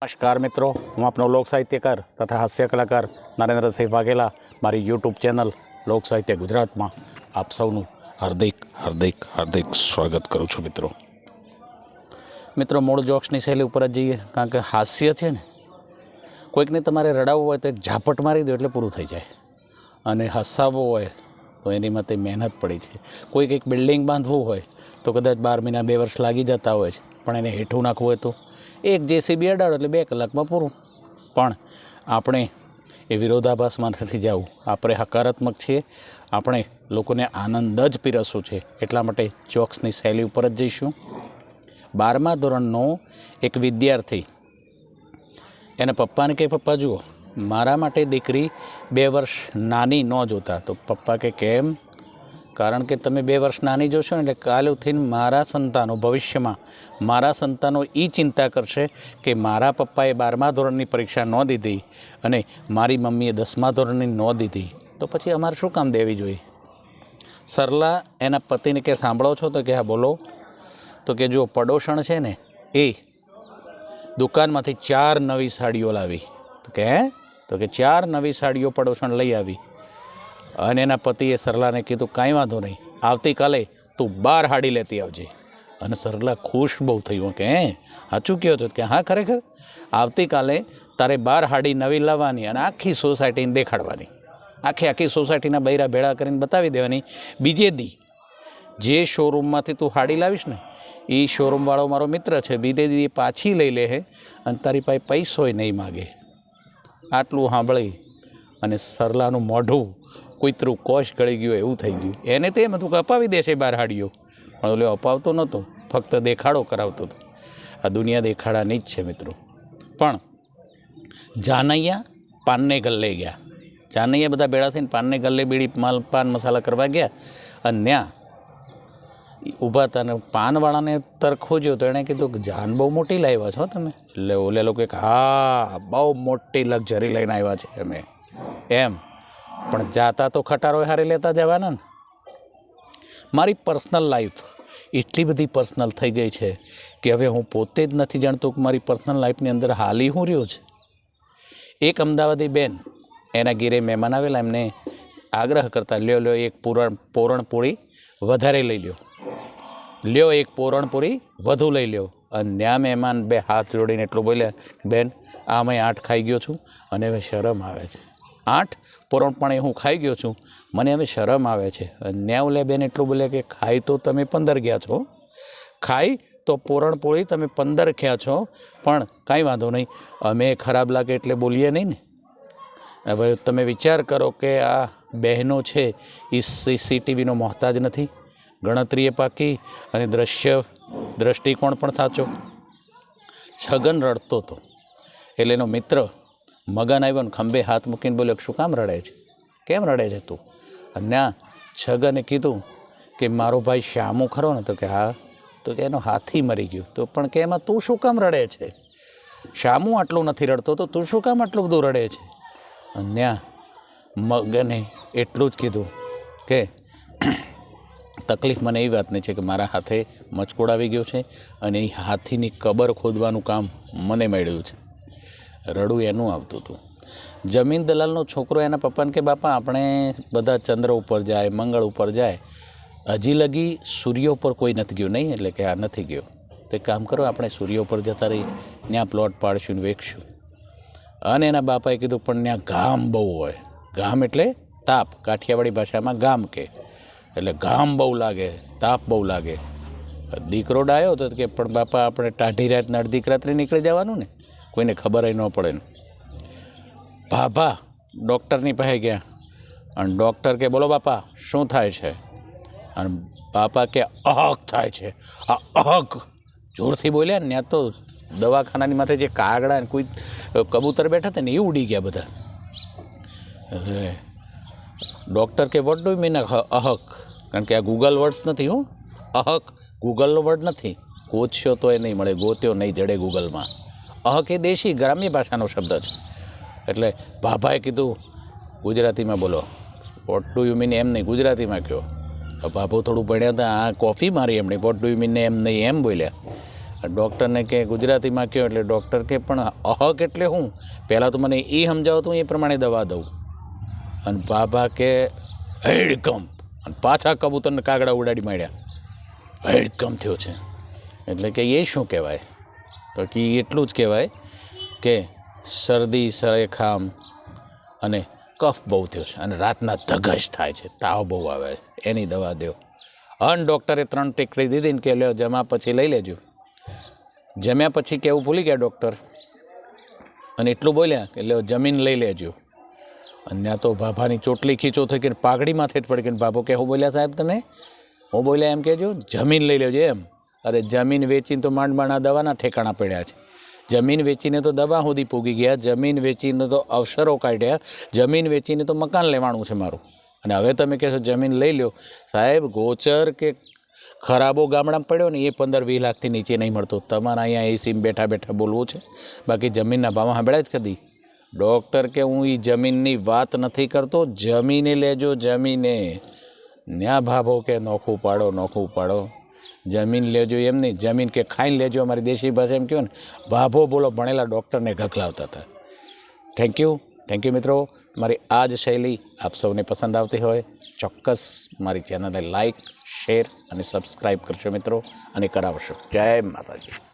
नमस्कार मित्रों, हूँ आपनो लोक साहित्यकार तथा हास्य कलाकार नरेन्द्रसिंह वाघेला मारी यूट्यूब चेनल लोक साहित्य गुजरात में आप सौनु हार्दिक हार्दिक हार्दिक स्वागत करूँ छूँ। मित्रों मूळ जोक्सनी शैली पर ज जईए, कारण के हास्य है ने कोईकने तमारे रड़ाववुं होय तो झापट मारी दो एटले पूरुं थई जाय, अने हसाववुं होय तो एनी माटे मेहनत पड़ी है। कोई कंईक बिल्डिंग बांधवुं होय तो कदाच 12 महीना 2 वर्ष लागी जता होय छे, पण एने हेठुं नाखवुं होय तो एक जेसीबी अडाड़ो એટલે 2 કલાકમાં પૂરું। પણ આપણે એ વિરોધાભાસમાં નથી જવું, આપણે હકારાત્મક છીએ, આપણે લોકોને આનંદ જ પીરસવું છે, એટલા માટે જોક્સની શૈલી ઉપર જ જઈશું। 12મા ધોરણનો એક વિદ્યાર્થી એના પપ્પાને કહે, પપ્પા જુઓ મારા માટે દીકરી 2 વર્ષ નાની ન જોતા। તો પપ્પા કે કેમ? कारण के तमे 2 वर्ष नानी जोशो ने काल उठीने मारा संतानो भविष्य में मारा संतानो ई चिंता करशे कि मारा पप्पाए 12मा धोरणनी परीक्षा न दीधी अने मारी मम्मीए 10मा धोरणनी न दीधी, तो पछी अमारे शुं काम देवी जोईए। सरला एना पतिने के सांभळो छो? तो के हाँ बोलो। तो के जो पड़ोशण छे ने ए दुकानमांथी 4 नवी साड़ीओ लावी। तो के 4 नवी साड़ीओ पड़ोशण लई आवी અને એના પતિએ સરલાને કીધું કાંઈ વાંધો નહીં, આવતીકાલે તું 12 હાડી લેતી આવજે। અને સરલા ખુશ બહુ થયું કે સાચું કહો છો? કે હા ખરેખર, આવતીકાલે તારે 12 હાડી નવી લાવવાની અને આખી સોસાયટીને દેખાડવાની, આખી સોસાયટીના બૈરા ભેળા કરીને બતાવી દેવાની। બીજે દી જે શોરૂમમાંથી તું હાડી લાવીશ ને એ શોરૂમવાળો મારો મિત્ર છે, બીજે દી પાછી લઈ લે હે અને તારી પાસે પૈસોય નહીં માગે। આટલું સાંભળી અને સરલાનું મોઢું કૂતરું કોશ ગળી ગયું એવું થઈ ગયું। એને તો એમ હતું કે અપાવી દેશે 12 હાડીઓ, પણ ઓલો અપાવતો નહોતો, ફક્ત દેખાડો કરાવતો હતો। આ દુનિયા દેખાડાની જ છે મિત્રો। પણ જાનૈયા પાનને ગલ્લે ગયા, જાનૈયા બધા ભેળા થઈને પાનને ગલ્લે બીડી પાન મસાલા કરવા ગયા અને ત્યાં ઊભા હતા અને પાનવાળાને તરખો જોયો તો એણે કીધું કે જાન બહુ મોટી લાવ્યા છો તમે? એટલે ઓલે લોકો કે હા બહુ મોટી લક્ઝરી લઈને આવ્યા છે અમે એમ, પણ જાતા તો ખટારો હારે લેતા જવાના ને। મારી પર્સનલ લાઈફ એટલી બધી પર્સનલ થઈ ગઈ છે કે હવે હું પોતે જ નથી જાણતો કે મારી પર્સનલ લાઈફની અંદર હાલી હું રહ્યો છે। એક અમદાવાદી બેન એના ઘેરે મહેમાન આવેલા, એમને આગ્રહ કરતા લ્યો એક પૂરણપોળી વધારે લઈ લ્યો એક પૂરણપોળી વધુ લઈ લ્યો। અને ત્યાં મહેમાન 2 હાથ જોડીને એટલું બોલ્યા, બેન આ મેં 8 ખાઈ ગયો છું અને હવે શરમ આવે છે, 8 પૂરણપોળી હું ખાઈ ગયો છું, મને હવે શરમ આવે છે। અને ઓલે બેન એટલું બોલ્યા કે ખાઈ તો તમે 15 ગયા છો, ખાઈ તો પૂરણપોળી તમે 15 ખ્યા છો, પણ કાંઈ વાંધો નહીં, અમે ખરાબ લાગે એટલે બોલીએ નહીં ને। હવે તમે વિચાર કરો કે આ બહેનો છે એ સીસીટીવીનો મોહતાજ નથી, ગણતરીએ પાકી અને દ્રષ્ટિકોણ પણ સાચો। છગન રડતો હતો એટલે એનો મિત્ર મગન આવ્યો ને ખંભે હાથ મૂકીને બોલ્યો, શું કામ રડે છે? કેમ રડે છે તું? અને ના છગને કીધું કે મારો ભાઈ શ્યામુ ખરો ને? તો કે હા। તો કે એનો હાથી મરી ગયો। તો પણ કે એમાં તું શું કામ રડે છે? શ્યામુ આટલું નથી રડતો તો તું શું કામ આટલું બધું રડે છે? અને ત્યાં મગને એટલું જ કીધું કે તકલીફ મને એવી વાતની છે કે મારા હાથે મચકોડ આવી ગયો છે અને એ હાથીની કબર ખોદવાનું કામ મને મળ્યું છે। રડું એનું આવતું હતું। જમીન દલાલનો છોકરો એના પપ્પાને કે બાપા આપણે બધા ચંદ્ર ઉપર જાય, મંગળ ઉપર જાય, હજી લગી સૂર્ય ઉપર કોઈ નથી ગયું નહીં? એટલે કે આ નથી ગયો। તો એક કામ કરો, આપણે સૂર્ય ઉપર જતા રહી, ત્યાં પ્લોટ પાડશું ને વેચશું। અને એના બાપાએ કીધું પણ ત્યાં ગામ બહુ હોય, ગામ એટલે તાપ, કાઠિયાવાડી ભાષામાં ગામ કે, એટલે ગામ બહુ લાગે, તાપ બહુ લાગે। દીકરો ડાયો તો કે પણ બાપા આપણે ટાઢી રાતના અડધી રાત્રે નીકળી જવાનું ને, કોઈને ખબર ન પડે ને। ભાભા ડૉક્ટરની પાસે ગયા અને ડૉક્ટર કે બોલો બાપા શું થાય છે? અને બાપા કે અહક થાય છે। આ અહક જોરથી બોલ્યા ને ત્યાં તો દવાખાનાની માથે જે કાગડા ને કોઈ કબૂતર બેઠા હતા ને એ ઉડી ગયા બધા। એટલે ડૉક્ટર કે વોટ ડુ યુ મીન અહક? કારણ કે આ ગૂગલ વર્ડ્સ નથી, હું અહક ગૂગલનો વર્ડ નથી, ગોતશો તો એ નહીં મળે, ગોત્યો નહીં જડે ગૂગલમાં। અહક એ દેશી ગ્રામ્ય ભાષાનો શબ્દ છે। એટલે ભાભાએ કીધું ગુજરાતીમાં બોલો, વોટ ડુ યુ મીન એમ નહીં, ગુજરાતીમાં કહો। ભાભો થોડું ભણ્યા હતા, આ કોફી મારી એમણે, વોટ ડુ યુ મીન એમ નહીં એમ બોલ્યા। ડૉક્ટરને કે ગુજરાતીમાં કહો એટલે ડૉક્ટર કે પણ અહક એટલે હું? પહેલાં તો મને એ સમજાવો તો હું એ પ્રમાણે દવા દઉં. અને બાબા કે હેડકંપ, અને પાછા કબૂતરને કાગડા ઉડાડી માંડ્યા. હેડકંપ થયો છે એટલે કે એ શું કહેવાય? તો કે એટલું જ કહેવાય કે શરદી, સરેખામ અને કફ બહુ થયો છે અને રાતના ધગશ થાય છે, તાવ બહુ આવે છે, એની દવા દો. અને ડૉક્ટરે 3 ટીકડી દીધી ને કે લ્યો જમ્યા પછી લઈ લેજો. જમ્યા પછી કેવું ભૂલી ગયા ડૉક્ટર, અને એટલું બોલ્યા કે લ્યો જમીન લઈ લેજો. અને ત્યાં તો બાબાની ચોટલી ખીચો થઈ કે પાઘડી માથે જ પડી કે બાબો કે હું બોલ્યા સાહેબ તમે? હું બોલ્યા એમ કહેજો જમીન લઈ લેજો એમ. અરે જમીન વેચીને તો માંડ માંડ દવાના ઠેકાણા પડ્યા છે. જમીન વેચીને તો દવા સુધી પૂગી ગયા, જમીન વેચીને તો અવસરો કાઢ્યા, જમીન વેચીને તો મકાન લેવાનું છે મારું. અને હવે તમે કહેશો જમીન લઈ લો. સાહેબ ગોચર કે ખરાબો ગામડામાં પડ્યો ને એ 15-20 લાખથી નીચે નહીં મળતો. તમારે અહીંયા એસીમાં બેઠા બેઠા બોલવું છે, બાકી જમીનના ભાવ સાંભળ્યા જ કદી? ડૉક્ટર કે હું એ જમીનની વાત નથી કરતો, જમીને લેજો જમીને. ન્યા ભાભો કે નોખું પાડો. જમીન લેજો એમ નહીં, જમીન કે ખાઈને લેજો. અમારી દેશી ભાષા એમ કહો ને, ભાભો બોલો ભણેલા ડૉક્ટરને ગખલાવતા હતા. થેન્ક યુ મિત્રો. મારી આ જ શૈલી આપ સૌને પસંદ આવતી હોય ચોક્કસ મારી ચેનલને લાઇક, શેર અને સબસ્ક્રાઈબ કરશો મિત્રો, અને કરાવશો. જય માતાજી.